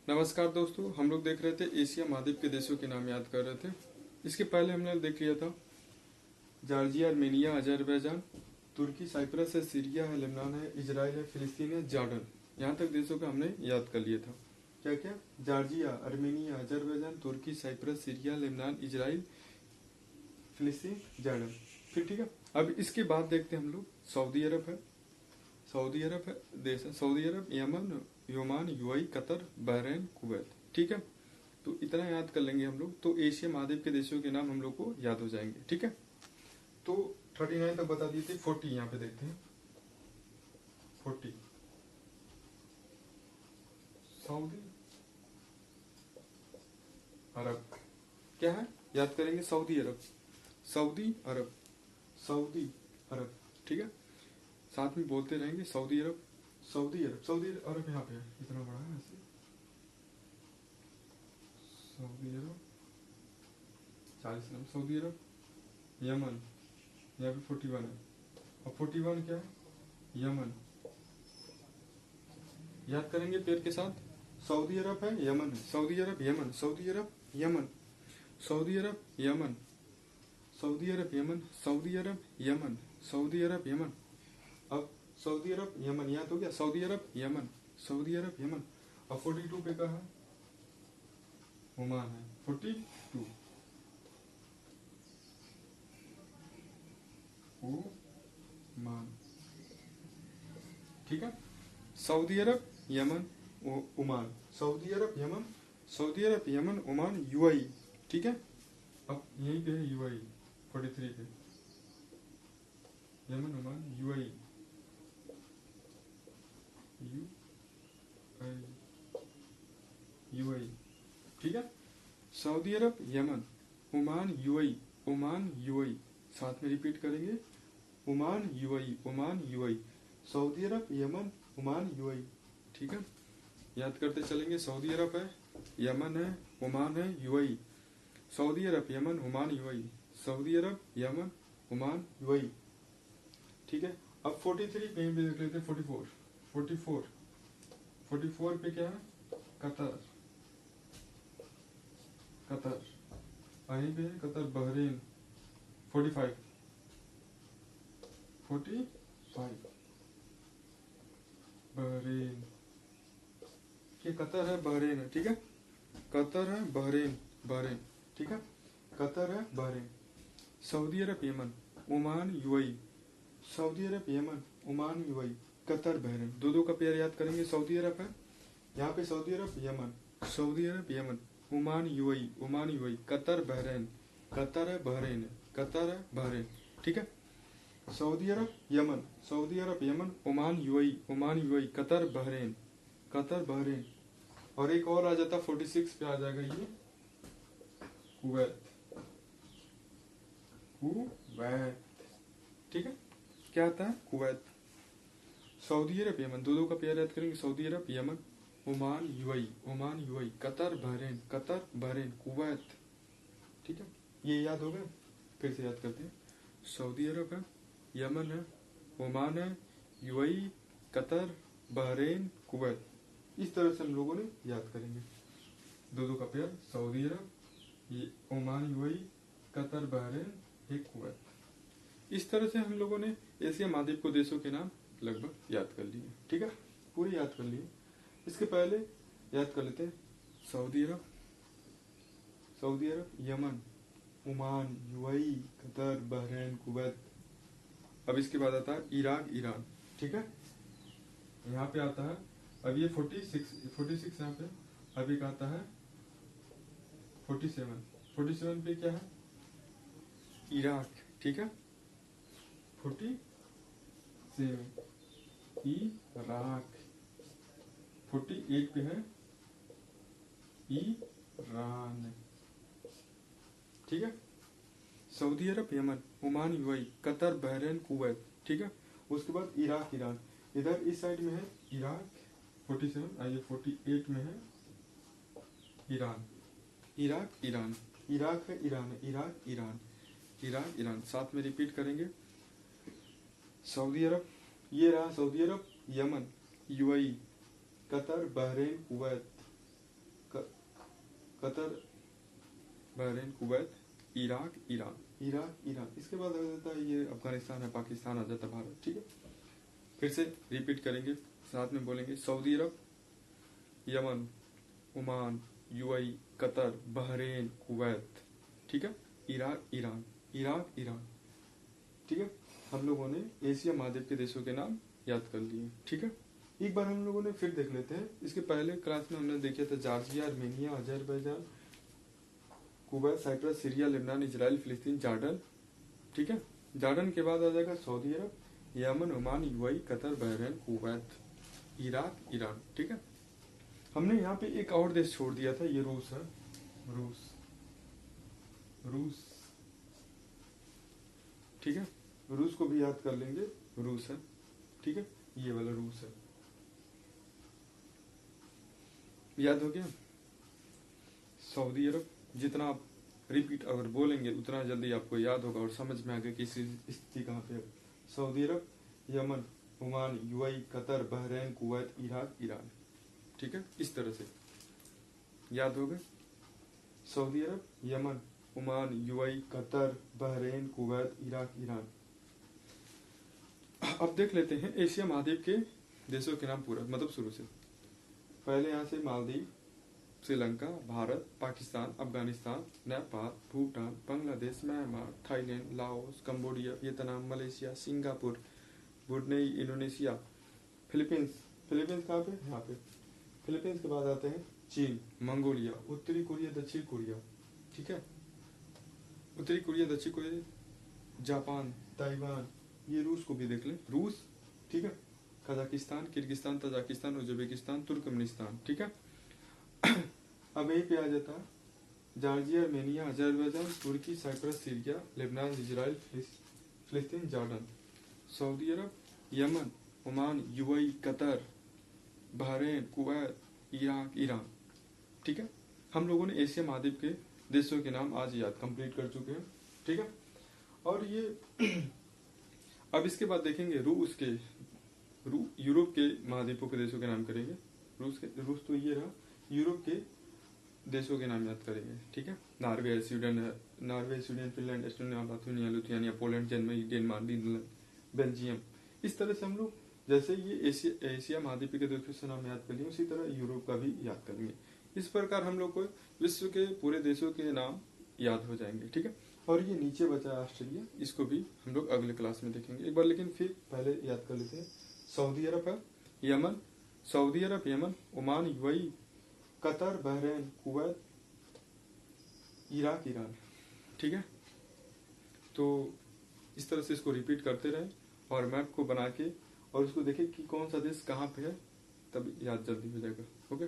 नमस्कार दोस्तों, हम लोग देख रहे थे एशिया महाद्वीप के देशों के नाम याद कर रहे थे। इसके पहले हमने देख लिया था Georgia, Armenia, Azerbaijan, Turkey, Cyprus है, सीरिया है, लेबनान है, इजराइल है, फिलिस्तीन है, जॉर्डन। यहाँ तक देशों का हमने याद कर लिया था। क्या क्या? Georgia, Armenia, Azerbaijan, Turkey, Cyprus, Syria, Lebanon, Israel, Palestine, Jordan. फिर ठीक है, अब इसके बाद देखते हैं हम लोग सऊदी अरब है। सऊदी अरब है देश है, Saudi Arab, Yemen, Oman, UAE, Qatar, Bahrain, Kuwait. ठीक है, तो इतना याद कर लेंगे हम लोग, तो एशिया महाद्वीप के देशों के नाम हम लोग को याद हो जाएंगे। ठीक है, तो 39 तक बता दिए थे। 40 यहाँ पे देखते हैं। 40 सऊदी अरब क्या है, याद करेंगे। Saudi Arab, Saudi Arab, Saudi अरब। ठीक है, साथ में बोलते रहेंगे Saudi Arab, Saudi Arab, Saudi अरब। यहाँ पे है, इतना बड़ा है ऐसे। सऊदी अरब 40 नाम। सऊदी अरब, यमन, यहाँ पे 41 है। और 41 क्या है? यमन। याद करेंगे पेड़ के साथ। सऊदी अरब है, यमन है, Saudi Arab, Yemen, Saudi Arab, Yemen, Saudi Arab, Yemen, Saudi Arab, Yemen, Saudi Arab, Yemen, Saudi Arab, Yemen. अब सऊदी अरब, यमन याद हो गया। Saudi Arab, Yemen, Saudi Arab, Yemen. अब 42 पे कहा है? ओमान है। 42 ओमान। ठीक है, Saudi Arab, Yemen, Oman, Saudi Arab, Yemen, Saudi Arab, Yemen, Oman, UAE. ठीक है, अब यहीं पे है यूएई 43 पे। Yemen, Oman, UAE, UAE. ठीक है, Saudi Arab, Yemen, Oman, UAE, Oman, UAE. साथ में रिपीट करेंगे, Oman, UAE, Oman, UAE, Saudi Arab, Yemen, Oman, UAE. ठीक है, याद करते चलेंगे। सऊदी अरब है, यमन है, ओमान है, UAE. Saudi Arab, Yemen, Oman, UAE, Saudi Arab, Yemen, Oman, UAE. ठीक है, अब 43 कहीं पे देख लेते हैं। 44 44 44 पे क्या है? कतर, कतर, वहीं पे है कतर, बहरीन। 45 बहरीन, ये कतर है, बहरीन है। ठीक है, कतर है, बहरीन, बहरीन। ठीक है, कतर है, Bahrain. Saudi Arab, Yemen, Oman, UAE, Saudi Arab, Yemen, Oman, UAE, Qatar, Bahrain. दो दो का पेयर याद करेंगे। सऊदी अरब है, यहाँ पे Saudi Arab, Yemen, Saudi Arab, Yemen, Oman, UAE, Oman, UAE, Qatar, Bahrain, Qatar है, बहरीन है, कतर है, बहरीन। ठीक है, Saudi Arab, Yemen, Saudi Arab, Yemen, Oman, UAE, Oman, UAE, Qatar, Bahrain, Qatar, Bahrain. और एक और आ जाता 46 पे आ जाएगा ये कुवैत, कुवैत। ठीक है, क्या आता है? कुवैत। सऊदी अरब, यमन, दो दो का पेयर याद करेंगे। Saudi Arab, Yemen, Oman, UAE, Oman, UAE, Qatar, Bahrain, Qatar, Bahrain, Kuwait. ठीक है, ये याद हो गया। फिर से याद करते हैं। सऊदी अरब है, यमन है, ओमान है, यूएई, कतर, बहरीन, कुवैत। इस तरह से हम लोगों ने याद करेंगे। दो दो का पेयर, सऊदी अरब, ओमान, यूएई, कतर, बहरीन, एक कुवैत। इस तरह से हम लोगों ने एशिया महाद्वीप को देशों के नाम लगभग याद कर लिए। ठीक है, पूरे याद कर लिए। इसके पहले याद कर लेते हैं। Saudi Arab, Saudi Arab, Yemen, Oman, UAE, Qatar, Bahrain, Kuwait. अब इसके बाद आता है इराक, ईरान। ठीक है, यहाँ पे आता है अब ये 46 यहाँ पे। अब एक आता है 47 पे क्या है? इराक। ठीक है, 47 इराक। 48 पे है ईरान। ठीक है, Saudi Arab, Yemen, Oman, UAE, Qatar, Bahrain, Kuwait. ठीक है, उसके बाद इराक, ईरान। इधर इस साइड में है इराक 47, आइए 48 में है ईरान। इराक, ईरान, इराक है, ईरान है, इराक, ईरान, इराक, ईरान। साथ में रिपीट करेंगे। सऊदी अरब, ये रहा Saudi Arab, Yemen, UAE, Qatar, Bahrain, Kuwait. Qatar, Bahrain, Kuwait, Iraq, Iran, Iraq, Iran. इसके बाद आ जाता है ये अफगानिस्तान है, पाकिस्तान आ जाता है, भारत। ठीक है, फिर से रिपीट करेंगे, साथ में बोलेंगे। Saudi Arab, Yemen, Oman, UAE, Qatar, Bahrain, Kuwait. ठीक है, इराक, ईरान, इराक, ईरान। ठीक है, हम लोगों ने एशिया महाद्वीप के देशों के नाम याद कर लिए। ठीक है, एक बार हम लोगों ने फिर देख लेते हैं। इसके पहले क्लास में हमने देखा था Georgia, Armenia, Azerbaijan, Kuwait, Cyprus, Syria, Lebanon, Israel, Palestine, Jordan. ठीक है, जॉर्डन के बाद आ जाएगा Saudi Arab, Yemen, Oman, UAE, Qatar, Bahrain, Kuwait, Iraq, Iran. ठीक है, हमने यहाँ पे एक और देश छोड़ दिया था, ये रूस है, रूस, रूस। ठीक है, रूस को भी याद कर लेंगे, रूस है। ठीक है, ये वाला रूस है, याद हो गया। सऊदी अरब, जितना आप रिपीट अगर बोलेंगे उतना जल्दी आपको याद होगा और समझ में आएगा कि स्थिति कहाँ पे है। Saudi Arab, Yemen, Oman, UAE, Qatar, Bahrain, Kuwait, Iraq, Iran. ठीक है, इस तरह से याद होगा। Saudi Arab, Yemen, Oman, UAE, Qatar, Bahrain, Kuwait, Iraq, Iran. अब देख लेते हैं एशिया महाद्वीप के देशों के नाम पूरा, मतलब शुरू से। पहले यहाँ से Maldives, Sri Lanka, Bharat, Pakistan, Afghanistan, Nepal, Bhutan, Bangladesh, Myanmar, Thailand, Laos, Cambodia, Vietnam, Malaysia, Singapore, Brunei, Indonesia, Philippines. Philippines कहाँ पे? यहाँ पे। फिलीपींस के बाद आते हैं चीन, मंगोलिया, उत्तरी कोरिया, दक्षिण कोरिया। ठीक है, उत्तरी कोरिया, दक्षिण कोरिया, जापान, ताइवान। ये रूस को भी देख लें, रूस। ठीक है, Kazakhstan, Kyrgyzstan, Tajikistan, Uzbekistan, Turkmenistan. ठीक है, अब यही पे आ जाता है Georgia, Armenia, Azerbaijan, Turkey, Cyprus, Syria, Lebanon, Israel, Palestine, Jordan, Saudi Arab, Yemen, Oman, UAE, Qatar, Bahrain, Kuwait, Iraq, Iran. ठीक है, हम लोगों ने एशिया महाद्वीप के देशों के नाम आज याद कंप्लीट कर चुके हैं। ठीक है, और ये अब इसके बाद देखेंगे यूरोप के महाद्वीपों के देशों के नाम करेंगे। रूस तो ये रहा, यूरोप के देशों के नाम याद करेंगे। ठीक है, Norway, Sweden, Finland, Estonia, Lithuania, Poland, Germany, Denmark, Netherlands, Belgium. इस तरह से हम लोग जैसे ये एशिया महाद्वीप के देशों से नाम याद कर लिए, उसी तरह यूरोप का भी याद करेंगे। इस प्रकार हम लोग को विश्व के पूरे देशों के नाम याद हो जाएंगे। ठीक है, और ये नीचे बचा है ऑस्ट्रेलिया, इसको भी हम लोग अगले क्लास में देखेंगे एक बार, लेकिन फिर पहले याद कर लेते हैं। सऊदी अरब है, Yemen, Saudi Arab, Yemen, Oman, UAE, Qatar, Bahrain, Kuwait, Iraq, Iran. ठीक है, तो इस तरह से इसको रिपीट करते रहें और मैप को बना के और उसको देखें कि कौन सा देश कहाँ पे है, तब याद जल्दी हो जाएगा। ओके।